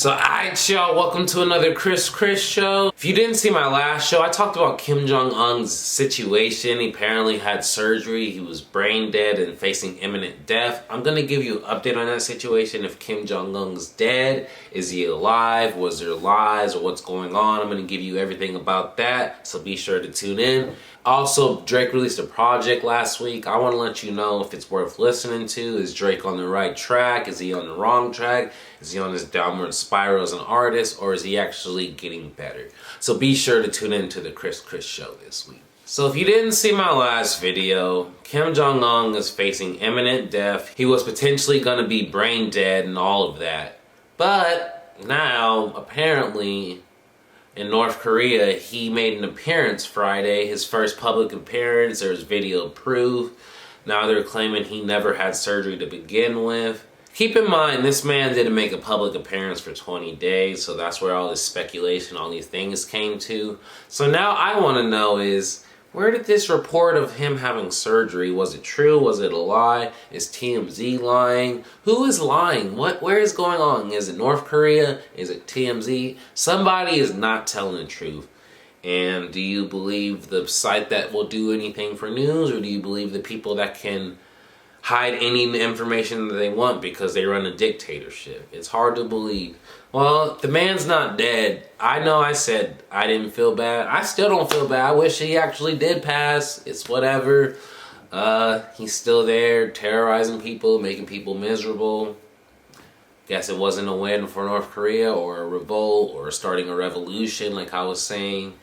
So alright y'all, welcome to another Chris show. If you didn't see my last show, I talked about Kim Jong Un's situation. He apparently had surgery, he was brain dead and facing imminent death. I'm gonna give you an update on that situation. If Kim Jong Un's dead, is he alive, was there lies, or what's going on? I'm gonna give you everything about that, so be sure to tune in. Also, Drake released a project last week. I want to let you know if it's worth listening to. Is Drake on the right track? Is he on the wrong track? Is he on his downward spiral as an artist? Or is he actually getting better? So be sure to tune in to the Chris show this week. So if you didn't see my last video, Kim Jong Un is facing imminent death. He was potentially going to be brain dead and all of that. But now, apparently, in North Korea, he made an appearance Friday, his first public appearance. There's video proof. Now they're claiming he never had surgery to begin with. Keep in mind, this man didn't make a public appearance for 20 days, so that's where all this speculation, all these things came to. So now I want to know is, where did this report of him having surgery, was it true? Was it a lie? Is TMZ lying? Who is lying? Where is going on? Is it North Korea? Is it TMZ? Somebody is not telling the truth. And do you believe the site that will do anything for news, or do you believe the people that can hide any information that they want because they run a dictatorship? It's hard to believe. Well, the man's not dead. I know I said I didn't feel bad. I still don't feel bad. I wish he actually did pass. It's whatever. He's still there terrorizing people, making people miserable. Guess it wasn't a win for North Korea or a revolt or starting a revolution like I was saying.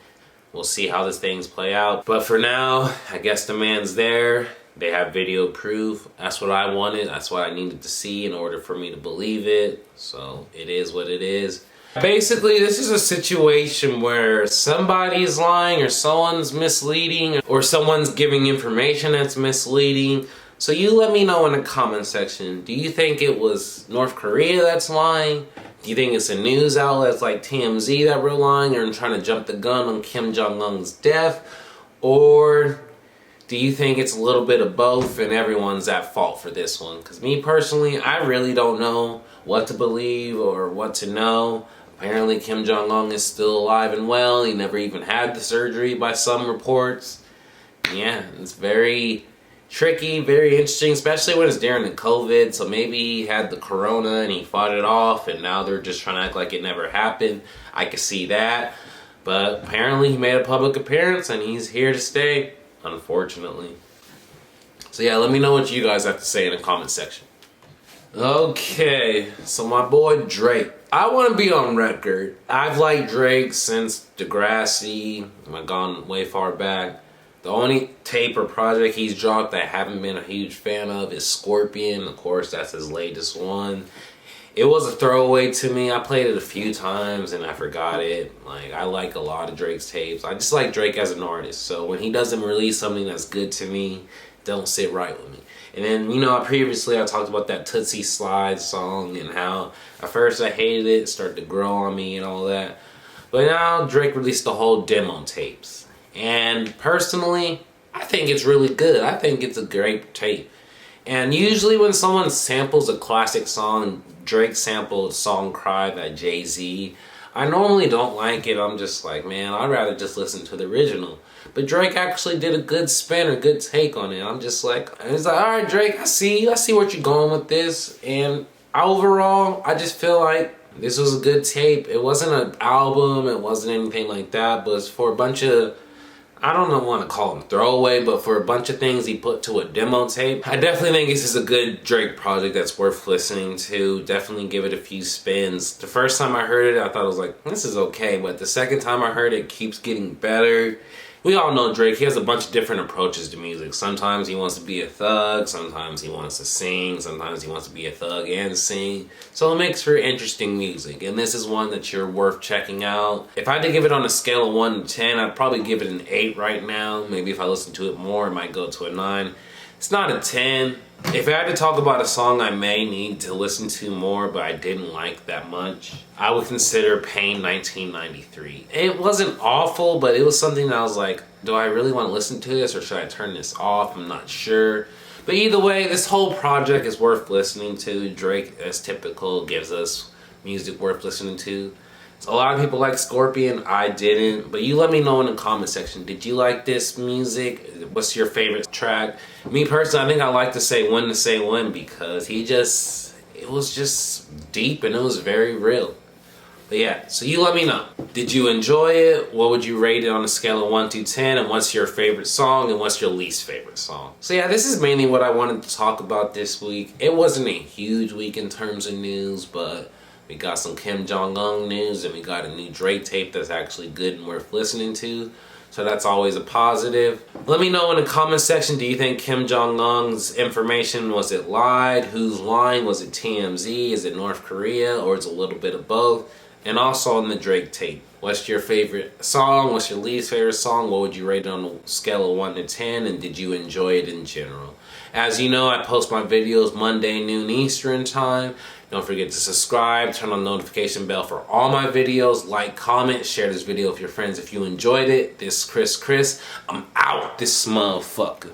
We'll see how these things play out. But for now, I guess the man's there. They have video proof. That's what I wanted. That's what I needed to see in order for me to believe it. So it is what it is. Basically, this is a situation where somebody's lying or someone's misleading or someone's giving information that's misleading. So you let me know in the comment section. Do you think it was North Korea that's lying? Do you think it's a news outlets like TMZ that were lying or trying to jump the gun on Kim Jong Un's death? Or do you think it's a little bit of both and everyone's at fault for this one? Because me personally, I really don't know what to believe or what to know. Apparently Kim Jong Un is still alive and well. He never even had the surgery by some reports. Yeah, it's very tricky, very interesting, especially when it's during the COVID. So maybe he had the corona and he fought it off and now they're just trying to act like it never happened. I could see that. But apparently he made a public appearance and he's here to stay, unfortunately. So yeah, let me know what you guys have to say in the comment section. Okay, so my boy Drake. I want to be on record. I've liked Drake since Degrassi. I've gone way far back. The only tape or project he's dropped that I haven't been a huge fan of is Scorpion. Of course, that's his latest one. It was a throwaway to me. I played it a few times and I forgot it. Like, I like a lot of Drake's tapes. I just like Drake as an artist. So when he doesn't release something that's good to me, it don't sit right with me. And then, you know, previously I talked about that Tootsie Slide song and how at first I hated it, started to grow on me and all that. But now Drake released the whole demo tapes. And personally, I think it's really good. I think it's a great tape. And usually when someone samples a classic song, Drake sampled Song Cry by Jay-Z, I normally don't like it. I'm just like, man, I'd rather just listen to the original. But Drake actually did a good spin or good take on it. I'm just like, it's like, all right, Drake, I see where you're going with this. And overall, I just feel like this was a good tape. It wasn't an album, it wasn't anything like that, but it's for a bunch of, I don't want to call him throwaway, but for a bunch of things he put to a demo tape. I definitely think this is a good Drake project that's worth listening to. Definitely give it a few spins. The first time I heard it, I thought it was like, this is okay. But the second time I heard it, it keeps getting better. We all know Drake, he has a bunch of different approaches to music. Sometimes he wants to be a thug, sometimes he wants to sing, sometimes he wants to be a thug and sing. So it makes for interesting music, and this is one that you're worth checking out. If I had to give it on a scale of 1 to 10, I'd probably give it an 8 right now. Maybe if I listen to it more, it might go to a 9. It's not a 10. If I had to talk about a song I may need to listen to more but I didn't like that much, I would consider Pain 1993. It wasn't awful, but it was something that I was like, do I really want to listen to this or should I turn this off? I'm not sure. But either way, this whole project is worth listening to. Drake, as typical, gives us music worth listening to. So a lot of people like Scorpion, I didn't, but you let me know in the comment section. Did you like this music? What's your favorite track? Me personally, I think I like to say When because it was just deep and it was very real. But yeah, so you let me know. Did you enjoy it? What would you rate it on a scale of 1 to 10? And what's your favorite song and what's your least favorite song? So yeah, this is mainly what I wanted to talk about this week. It wasn't a huge week in terms of news, but we got some Kim Jong Un news and we got a new Drake tape that's actually good and worth listening to. So that's always a positive. Let me know in the comment section, do you think Kim Jong Un's information, was it lied? Who's lying? Was it TMZ? Is it North Korea? Or is it a little bit of both? And also on the Drake tape, what's your favorite song? What's your least favorite song? What would you rate it on a scale of 1 to 10? And did you enjoy it in general? As you know, I post my videos Monday, noon Eastern time. Don't forget to subscribe, turn on the notification bell for all my videos. Like, comment, share this video with your friends if you enjoyed it. This is Chris. I'm out this motherfucker.